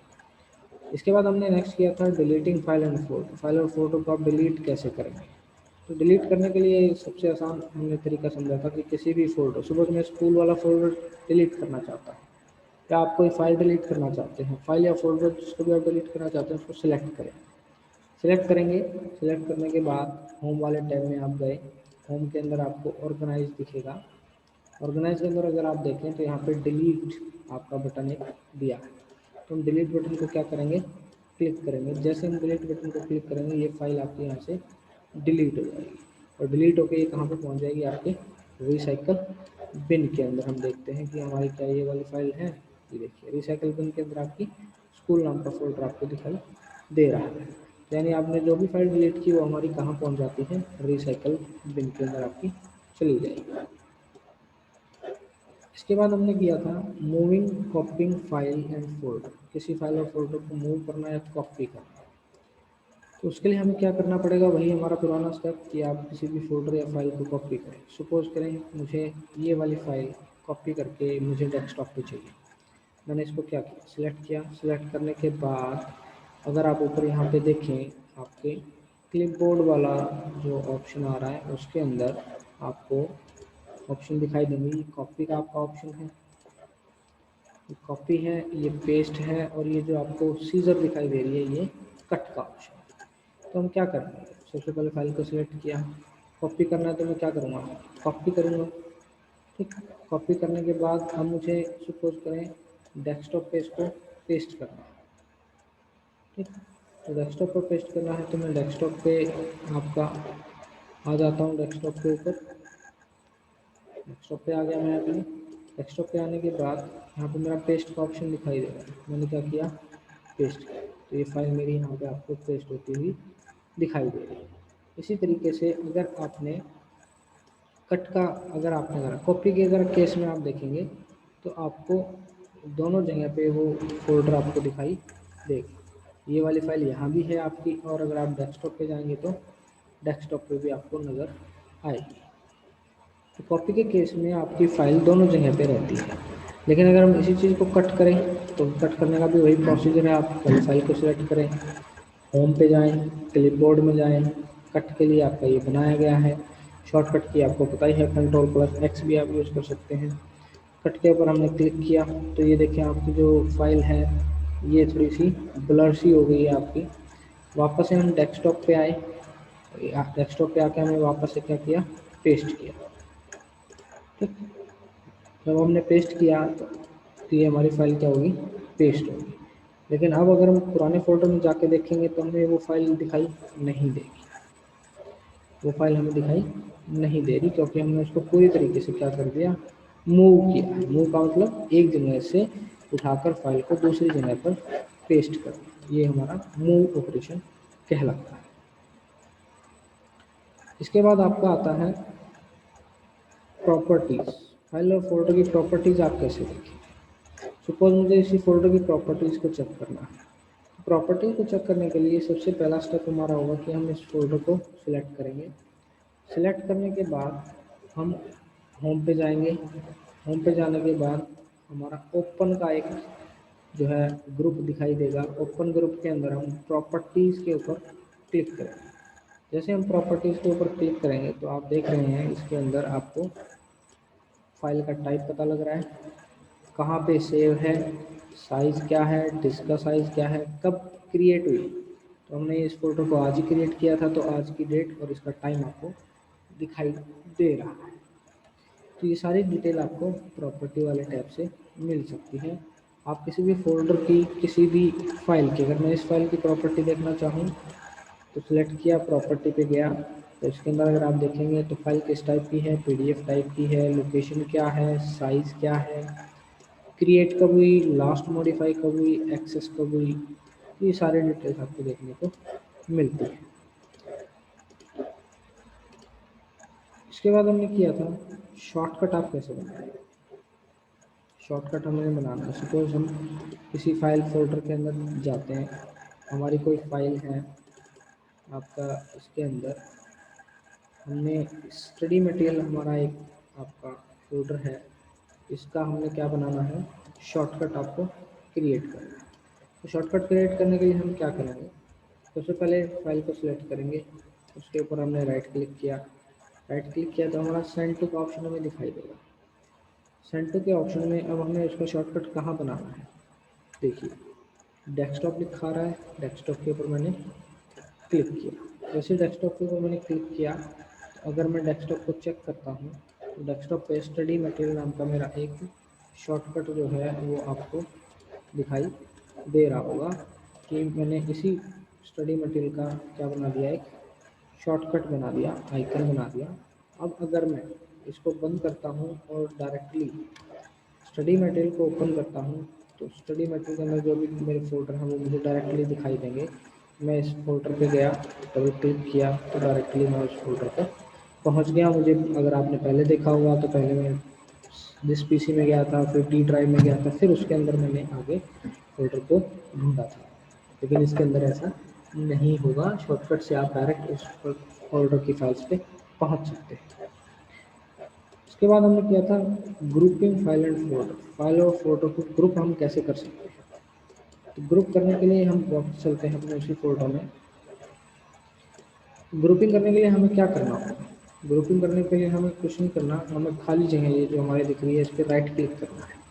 इसके बाद हमने नेक्स्ट किया था deleting file and folder. File और फोल्डर को आप डिलीट कैसे करेंगे। तो डिलीट करने के लिए सबसे आसान हमने तरीका समझा था कि किसी भी फोल्डर, सुबह मैं स्कूल वाला फोल्डर डिलीट करना चाहता हूँ या आप कोई फाइल डिलीट करना चाहते हैं, फाइल या फोल्डर जिसको भी आप डिलीट करना चाहते हैं उसको सिलेक्ट करें। सिलेक्ट करेंगे, सिलेक्ट करने के बाद होम वाले टैब में आप गए। होम के अंदर आपको ऑर्गेनाइज दिखेगा। ऑर्गेनाइज के अंदर अगर आप देखें तो यहाँ पे डिलीट आपका बटन एक दिया है, तो हम डिलीट बटन को क्या करेंगे, क्लिक करेंगे। जैसे हम डिलीट बटन को क्लिक करेंगे ये फाइल आपकी यहाँ से डिलीट हो जाएगी, और डिलीट होकर ये कहाँ पे पहुँच जाएगी, आपके रिसाइकल बिन के अंदर। हम देखते हैं कि हमारी क्या ये वाली फाइल है, ये देखिए रिसाइकल बिन के अंदर आपकी स्कूल नाम का फोल्डर आपको दिखाई दे रहा है। यानी आपने जो भी फाइल डिलीट की वो हमारी कहाँ पहुँच जाती है, रिसाइकल बिन के अंदर आपकी चली जाएगी। इसके बाद हमने किया था मूविंग कॉपिंग फाइल एंड फोल्डर। किसी फाइल और फोल्डर को मूव करना या कॉपी करना, तो उसके लिए हमें क्या करना पड़ेगा, वही हमारा पुराना स्टेप कि आप किसी भी फोल्डर या फाइल को कॉपी करें। सपोज करें मुझे ये वाली फाइल कॉपी करके मुझे डेस्कटॉप पे चाहिए। मैंने इसको क्या किया, सिलेक्ट किया। सिलेक्ट करने के बाद अगर आप ऊपर यहाँ पे देखें आपके क्लिपबोर्ड वाला जो ऑप्शन आ रहा है उसके अंदर आपको ऑप्शन दिखाई देंगे। ये कॉपी का आपका ऑप्शन है, ये कॉपी है, ये पेस्ट है, और ये जो आपको सीजर दिखाई दे रही है ये कट का ऑप्शन है। तो हम क्या करेंगे, सबसे पहले फाइल को सिलेक्ट किया। कॉपी करना है तो मैं क्या करूँगा, कॉपी करूँगा। ठीक, कॉपी करने के बाद अब मुझे सपोज करें डेस्कटॉप पे इसको पेस्ट करना है। ठीक, तो डेस्कटॉप पर पेस्ट करना है, तो मैं डेस्कटॉप पे आपका आ जाता हूँ। डेस्कटॉप के ऊपर डेस्कटॉप पे आ गया मैं अपने। डेस्कटॉप पे आने के बाद यहाँ पे मेरा पेस्ट का ऑप्शन दिखाई दे रहा है। मैंने क्या किया, पेस्ट किया, तो ये फाइल मेरी यहाँ पे आपको पेस्ट होती हुई दिखाई दे रही है। इसी तरीके से अगर आपने कट का अगर आपने करा, कॉपी के अगर केस में आप देखेंगे तो आपको दोनों जगह पे वो फोल्डर आपको दिखाई देगा। ये वाली फाइल यहाँ भी है आपकी, और अगर आप डेस्कटॉप पे जाएंगे तो डेस्कटॉप पे भी आपको नज़र आएगी। तो कॉपी के केस में आपकी फ़ाइल दोनों जगह पे रहती है। लेकिन अगर हम इसी चीज़ को कट करें तो कट करने का भी वही प्रोसीजर है। आप पहले फाइल को सिलेक्ट करें, होम पे जाएं, क्लिपबोर्ड में जाएं। कट के लिए आपका ये बनाया गया है। शॉर्टकट की आपको पता ही है, Ctrl+X भी आप यूज़ कर सकते हैं। कट के ऊपर हमने क्लिक किया तो ये देखिए आपकी जो फाइल है ये थोड़ी सी ब्लर सी हो गई है आपकी। वापस से हम डेस्कटॉप पे आए, डेस्कटॉप पे आके हमने वापस से क्या किया, पेस्ट किया। ठीक, जब हमने पेस्ट किया तो ये हमारी फाइल क्या होगी, पेस्ट होगी। लेकिन अब अगर हम पुराने फोल्डर में जाके देखेंगे तो हमें वो फाइल दिखाई नहीं देगी। वो फाइल हमें दिखाई नहीं दे रही क्योंकि हमने उसको पूरी तरीके से क्या कर दिया, मूव किया। मूव का मतलब एक जगह से उठाकर फाइल को दूसरी जगह पर पेस्ट कर दिया। ये हमारा मूव ऑपरेशन कहलाता है। इसके बाद आपका आता है प्रॉपर्टीज़। फाइल और फोल्डर की प्रॉपर्टीज़ आप कैसे देखेंगे। सपोज मुझे इसी फोल्डर की प्रॉपर्टीज़ को चेक करना है। प्रॉपर्टी को चेक करने के लिए सबसे पहला स्टेप हमारा होगा कि हम इस फोल्डर को सिलेक्ट करेंगे। सिलेक्ट करने के बाद हम होम पे जाएंगे। होम पे जाने के बाद हमारा ओपन का एक जो है ग्रुप दिखाई देगा। ओपन ग्रुप के अंदर हम प्रॉपर्टीज़ के ऊपर क्लिक करेंगे। जैसे हम प्रॉपर्टीज़ के ऊपर क्लिक करेंगे तो आप देख रहे हैं इसके अंदर आपको फाइल का टाइप पता लग रहा है, कहाँ पे सेव है, साइज़ क्या है, डिस्क का साइज़ क्या है, कब क्रिएट हुई। तो हमने इस फोल्डर को आज ही क्रिएट किया था तो आज की डेट और इसका टाइम आपको दिखाई दे रहा है। तो ये सारी डिटेल आपको प्रॉपर्टी वाले टैब से मिल सकती है। आप किसी भी फोल्डर की किसी भी फाइल की, अगर मैं इस फाइल की प्रॉपर्टी देखना चाहूँ तो सिलेक्ट किया, प्रॉपर्टी पे गया, तो इसके अंदर अगर आप देखेंगे तो फाइल किस टाइप की है, पीडीएफ टाइप की है, लोकेशन क्या है, साइज़ क्या है, क्रिएट कब हुई, लास्ट मॉडिफाई कब हुई, एक्सेस कब हुई, ये सारे डिटेल्स आपको देखने को मिलती है। इसके बाद हमने किया था शॉर्टकट आप कैसे बनाएं। शॉर्टकट हमें बनाना है। सपोज हम किसी फाइल फोल्डर के अंदर जाते हैं, हमारी कोई फाइल है आपका, इसके अंदर हमने स्टडी मटेरियल हमारा एक आपका फोल्डर है, इसका हमने क्या बनाना है, शॉर्टकट आपको क्रिएट करना है। तो शॉर्टकट क्रिएट करने के लिए हम क्या करेंगे, सबसे पहले फाइल को सिलेक्ट करेंगे, उसके ऊपर हमने राइट क्लिक किया। राइट क्लिक किया तो हमारा सेंड टू का ऑप्शन हमें दिखाई देगा। सेंड टू के ऑप्शन में अब हमें उसका शॉर्टकट कहाँ बनाना है, देखिए डेस्कटॉप लिखा रहा है, डेस्कटॉप के ऊपर मैंने क्लिक किया। जैसे डेस्कटॉप के ऊपर मैंने क्लिक किया तो अगर मैं डेस्कटॉप को चेक करता हूँ तो डेस्कटॉप पे स्टडी मटेरियल नाम का मेरा एक शॉर्टकट जो है वो आपको दिखाई दे रहा होगा कि मैंने इसी स्टडी मटेरियल का क्या बना दिया, एक शॉर्टकट बना दिया, आइकन बना दिया। अब अगर मैं इसको बंद करता हूँ और डायरेक्टली स्टडी मटेरियल को ओपन करता हूँ तो स्टडी मटेरियल के अंदर जो भी मेरे फोल्डर हैं वो मुझे डायरेक्टली दिखाई देंगे। मैं इस फोल्डर पे गया, डबल क्लिक किया तो डायरेक्टली मैं उस फोल्डर पर पहुँच गया। मुझे अगर आपने पहले देखा होगा तो पहले मैं जिस पीसी में गया था, फिर डी ड्राइव में गया था, फिर उसके अंदर मैंने आगे फोल्डर को ढूंढा था। लेकिन इसके अंदर ऐसा नहीं होगा, शॉर्टकट से आप डायरेक्ट उस फोल्डर की फाइल्स पे पहुँच सकते हैं। उसके बाद हमने किया था grouping file and folder. File और फोल्डर को ग्रुप हम कैसे कर सकते हैं, तो ग्रुप करने के लिए हम वापस चलते हैं अपने उसी फोल्डर में। ग्रुपिंग करने के लिए हमें क्या करना होगा, ग्रुपिंग करने के लिए हमें कुछ नहीं करना, हमें खाली जगह ये जो हमारे दिख रही है इस पर राइट क्लिक करना है।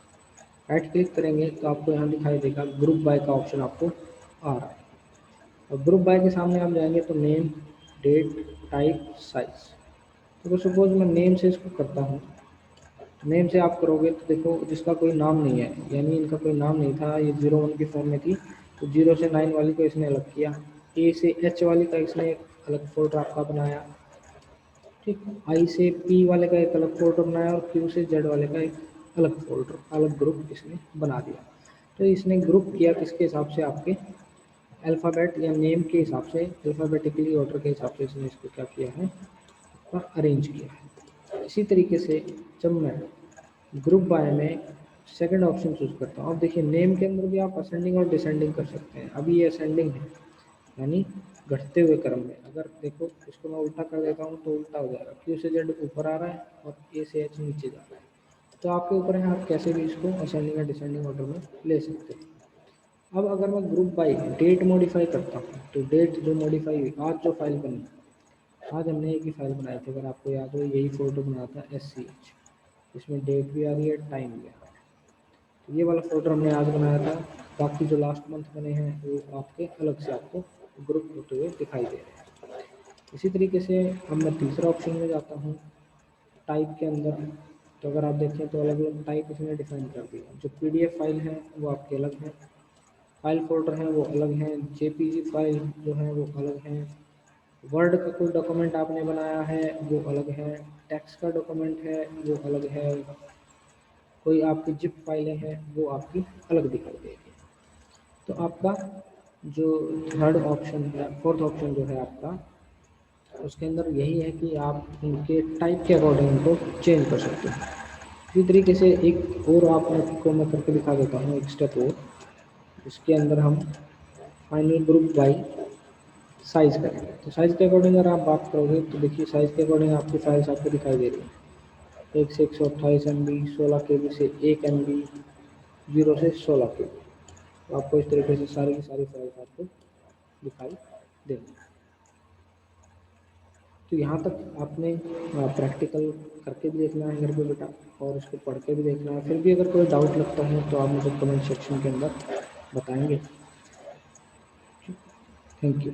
राइट क्लिक करेंगे तो आपको यहाँ दिखाई देगा ग्रुप बाय का ऑप्शन आपको आ रहा है। और ग्रुप बाय के सामने आप जाएंगे तो नेम, डेट, टाइप, साइज। तो सपोज मैं नेम से इसको करता हूँ, नेम से आप करोगे तो देखो जिसका कोई नाम नहीं है, यानी इनका कोई नाम नहीं था, ये 01 की फॉर्म में थी, तो 0 से 9 वाली को इसने अलग किया, ए से एच वाली का इसने एक अलग फोल्डर आपका बनाया, ठीक। आई से पी वाले का एक अलग फोल्डर बनाया और क्यू से जेड वाले का एक अलग फोल्डर, अलग ग्रुप इसने बना दिया। तो इसने ग्रुप किया किसके हिसाब से, आपके अल्फ़ाबेट या नेम के हिसाब से, अल्फ़ाबेटिकली ऑर्डर के हिसाब से इसने इसको क्या किया है, अरेंज किया है। इसी तरीके से जब मैं ग्रुप बाय में सेकंड ऑप्शन चूज करता हूँ, अब देखिए नेम के अंदर भी आप असेंडिंग और डिसेंडिंग कर सकते हैं। अभी ये असेंडिंग है यानी घटते हुए क्रम में, अगर देखो इसको मैं उल्टा कर देता हूँ तो उल्टा हो जाएगा, क्यू से जेड ऊपर आ रहा है और ए से एच नीचे जा रहा है। तो आपके ऊपर है, आप कैसे भी इसको असेंडिंग या डिसेंडिंग ऑर्डर में ले सकते हैं। अब अगर मैं ग्रुप बाई डेट मॉडिफाई करता हूँ, तो डेट जो मॉडिफाई हुई, आज जो फाइल बनी, आज हमने एक ही फाइल बनाई थी, अगर आपको याद हो यही फोल्डर बनाया था SCH, इसमें डेट भी आ रही है, टाइम भी आ रहा है। तो ये वाला फोल्डर हमने आज बनाया था, बाकी जो लास्ट मंथ बने हैं वो आपके अलग से आपको ग्रुप होते हुए दिखाई दे रहे हैं। इसी तरीके से अब मैं तीसरा ऑप्शन में जाता हूँ टाइप के अंदर। तो अगर आप देखें तो अलग अलग टाइप इसने डिफाइन कर दिया। जो PDF फाइल है वो आपके अलग हैं, फाइल फोल्डर हैं वो अलग हैं, JPG फाइल जो है वो अलग हैं, वर्ड का कोई डॉक्यूमेंट आपने बनाया है वो अलग है, टेक्स्ट का डॉक्यूमेंट है वो अलग है, कोई आपकी जिप फाइलें हैं वो आपकी अलग दिखाई देगी। तो आपका जो थर्ड ऑप्शन है, फोर्थ ऑप्शन जो है आपका, उसके अंदर यही है कि आप उनके टाइप के अकॉर्डिंग उनको चेंज कर सकते हैं। इसी तरीके से एक और आपको मैं करके दिखा देता हूँ, एक स्टेप और, इसके अंदर हम फाइनल ग्रुप बाई साइज़ करेंगे। तो साइज़ के अकॉर्डिंग अगर आप बात करोगे तो देखिए साइज़ के अकॉर्डिंग आपकी फाइल्स आपको दिखाई दे रही है, 1 से 128 MB, 16 KB से 1 MB, 0 से 16 KB। तो आपको इस तरीके से सारी की सारी फाइल्स आपको दिखाई देंगी। तो यहाँ तक आपने प्रैक्टिकल करके भी देखना है घर पे बेटा, और उसको पढ़ के भी देखना है। फिर भी अगर कोई डाउट लगता है तो आप मुझे कमेंट सेक्शन के अंदर बताएंगे। Thank you.